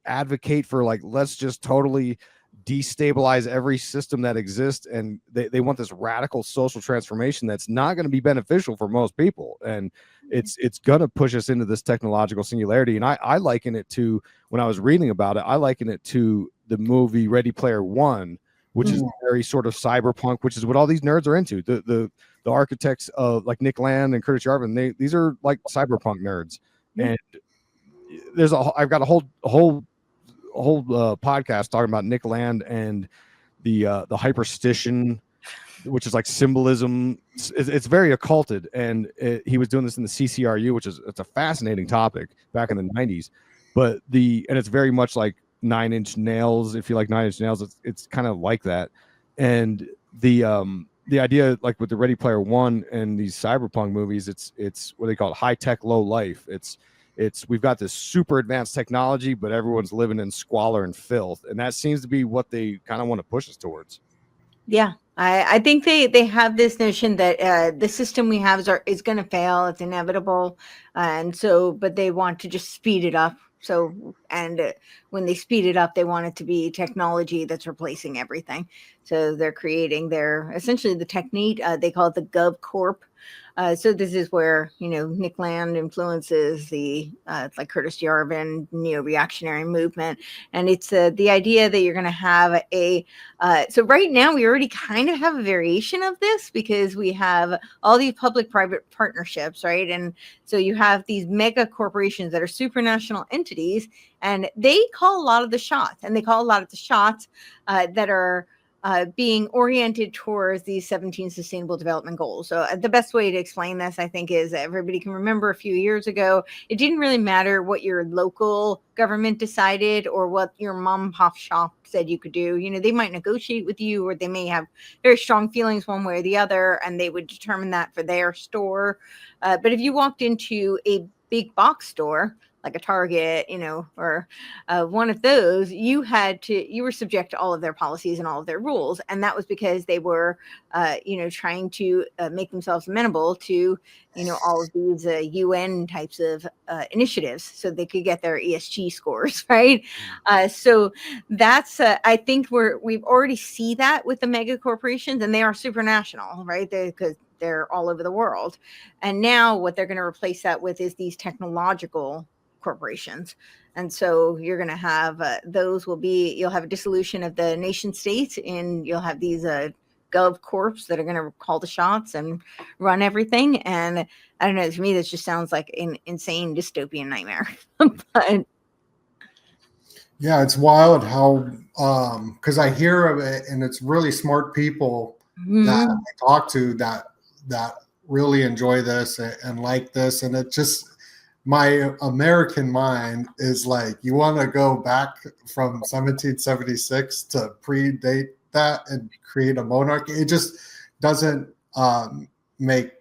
advocate for, like, let's just totally destabilize every system that exists. And they want this radical social transformation that's not going to be beneficial for most people. And it's going to push us into this technological singularity. And I liken it to, when I was reading about it, I liken it to the movie Ready Player One, which is very sort of cyberpunk, which is what all these nerds are into. The architects of, like, Nick Land and Curtis Yarvin, these are like cyberpunk nerds. And I've got a whole podcast talking about Nick Land and the hyperstition, which is like symbolism. It's very occulted, and he was doing this in the CCRU, it's a fascinating topic back in the 90s. But it's very much like Nine Inch Nails. If you like Nine Inch Nails, it's kind of like that. And the idea, like with the Ready Player One and these cyberpunk movies, it's what they call it, high tech, low life. we've got this super advanced technology, but everyone's living in squalor and filth, and that seems to be what they kind of want to push us towards. Yeah, I think they have this notion that the system we have is going to fail. It's inevitable, and so but they want to just speed it up. So when they speed it up, they want it to be technology that's replacing everything. So they're creating essentially the technique. They call it the Gov Corp. So this is where Nick Land influences the like Curtis Yarvin neo-reactionary movement, and it's the idea that you're going to have so right now we already kind of have a variation of this because we have all these public-private partnerships, right? And so you have these mega corporations that are supranational entities, and they call a lot of the shots, that are being oriented towards these 17 sustainable development goals. So the best way to explain this, I think, is everybody can remember a few years ago, it didn't really matter what your local government decided or what your mom and pop shop said you could do. They might negotiate with you, or they may have very strong feelings one way or the other, and they would determine that for their store. But if you walked into a big box store, like a Target, or one of those, you were subject to all of their policies and all of their rules. And that was because they were, trying to make themselves amenable to, all of these UN types of initiatives so they could get their ESG scores, right? So that's, I think we've already see that with the mega corporations, and they are supranational, right? Because they're all over the world. And now what they're going to replace that with is these technological corporations. And so you're going to have you'll have a dissolution of the nation state, and you'll have these gov corps that are going to call the shots and run everything. And I don't know, to me this just sounds like an insane dystopian nightmare. But yeah, it's wild how because I hear of it, and it's really smart people that I talk to that really enjoy this and like this, and it just, my American mind is like, you want to go back from 1776 to predate that and create a monarchy. It just doesn't make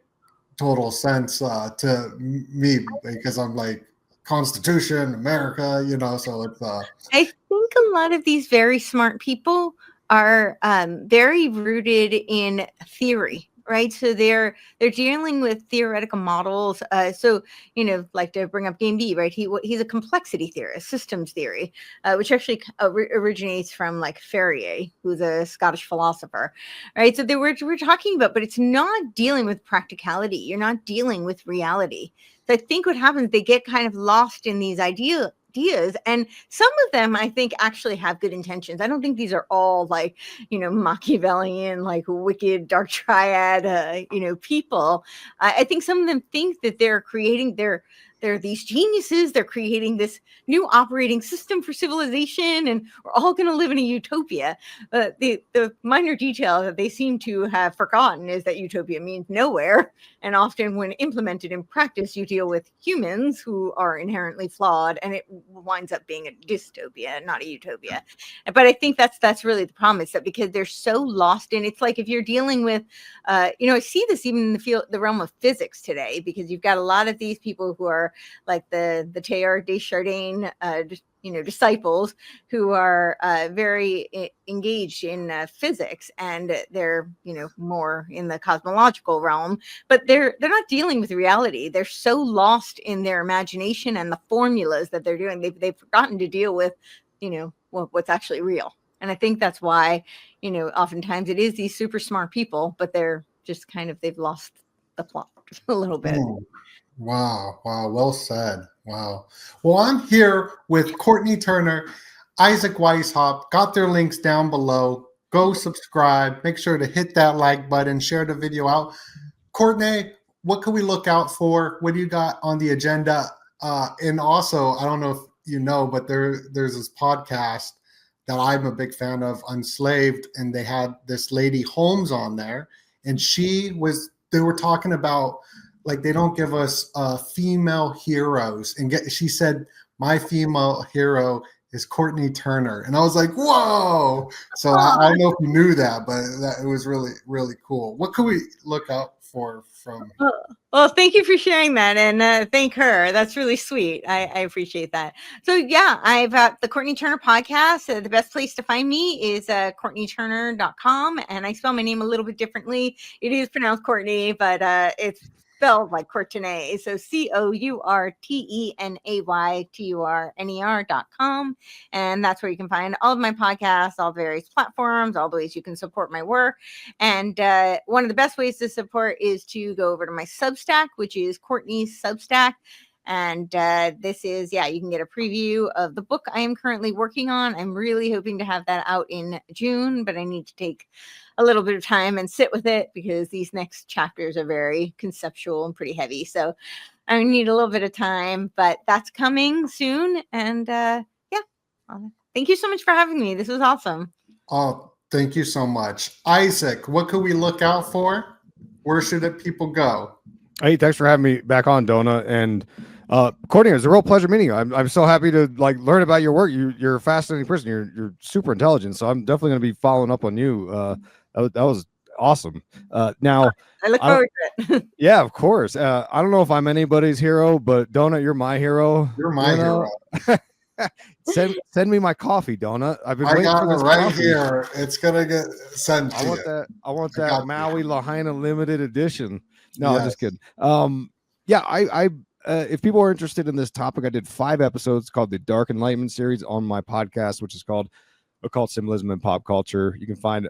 total sense to me, because I'm like, Constitution, America, so it's I think a lot of these very smart people are very rooted in theory, right? So they're dealing with theoretical models. So like to bring up Game B, right? He's a complexity theorist, systems theory, which actually originates from like Fourier, who's a Scottish philosopher, right? So we're talking about, but it's not dealing with practicality. You're not dealing with reality. So I think what happens, they get kind of lost in these ideas, and some of them I think actually have good intentions. I don't think these are all like Machiavellian, like wicked dark triad people. I think some of them think that they're creating they're these geniuses. They're creating this new operating system for civilization, and we're all going to live in a utopia. The minor detail that they seem to have forgotten is that utopia means nowhere. And often when implemented in practice, you deal with humans who are inherently flawed, and it winds up being a dystopia, not a utopia. But I think that's really the problem, is that because they're so lost in, it's like if you're dealing with, I see this even in the realm of physics today, because you've got a lot of these people who are like the Teilhard de Chardin, disciples who are very engaged in physics, and they're more in the cosmological realm, but they're not dealing with reality. They're so lost in their imagination and the formulas that they're doing. They've forgotten to deal with what's actually real. And I think that's why oftentimes it is these super smart people, but they're just they've lost the plot a little bit. Wow. Well said. Wow. Well, I'm here with Courtenay Turner, Isaac Weishaupt. Got their links down below. Go subscribe. Make sure to hit that like button. Share the video out. Courtenay, what can we look out for? What do you got on the agenda? And also, I don't know if you know, but there's this podcast that I'm a big fan of, Unslaved, and they had this lady Holmes on there, and they were talking about, like, they don't give us female heroes, and she said, my female hero is Courtenay Turner. And I was like, whoa. So I don't know if you knew that, but it was really, really cool. What could we look out for from? Well, thank you for sharing that, and thank her. That's really sweet. I appreciate that. So yeah, I've the Courtenay Turner podcast. The best place to find me is CourtenayTurner.com, and I spell my name a little bit differently. It is pronounced Courtenay, but it's spelled like Courtenay. So COURTENAYTURNER.com. And that's where you can find all of my podcasts, all the various platforms, all the ways you can support my work. And one of the best ways to support is to go over to my Substack, which is Courtenay's Substack. And this is, you can get a preview of the book I am currently working on. I'm really hoping to have that out in June, but I need to take a little bit of time and sit with it because these next chapters are very conceptual and pretty heavy. So I need a little bit of time, but that's coming soon. And thank you so much for having me. This was awesome. Oh, thank you so much. Isaac, what could we look out for? Where should people go? Hey, thanks for having me back on, Donut. And Courtney, it was a real pleasure meeting you. I'm so happy to learn about your work. You're a fascinating person. You're super intelligent. So I'm definitely going to be following up on you. That was awesome. Now I look forward to it. Yeah, of course. I don't know if I'm anybody's hero, but Donut, you're my hero. You're my hero. Send me my coffee, Donut. I've been waiting for this right coffee. here. It's gonna get sent to you. I want that Maui Lahaina limited edition. No, Yes. I'm just kidding. I if people are interested in this topic, I did 5 episodes called the Dark Enlightenment series on my podcast, which is called Occult, Symbolism, and Pop Culture. You can find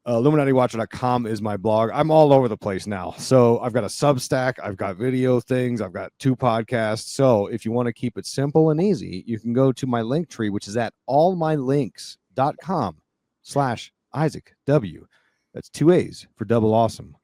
IlluminatiWatcher.com is my blog. I'm all over the place now. So I've got a Substack, I've got video things, I've got 2 podcasts. So if you want to keep it simple and easy, you can go to my link tree, which is at allmylinks.com/Isaac W. That's 2 A's for double awesome.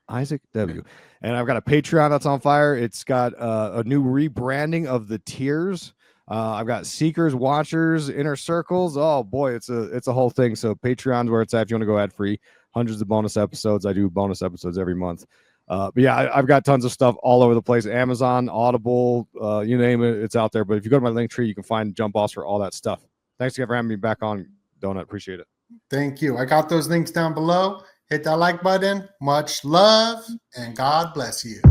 Isaac W. And I've got a Patreon that's on fire. It's got a new rebranding of the tiers. I've got seekers, watchers, inner circles. Oh boy, it's a whole thing. So Patreon's where it's at. If you want to go ad free, hundreds of bonus episodes. I do bonus episodes every month. But yeah, I've got tons of stuff all over the place. Amazon, Audible, you name it, it's out there. But if you go to my link tree, you can find jump offs for all that stuff. Thanks again for having me back on, Donut. Appreciate it. Thank you. I got those links down below. Hit that like button. Much love and God bless you.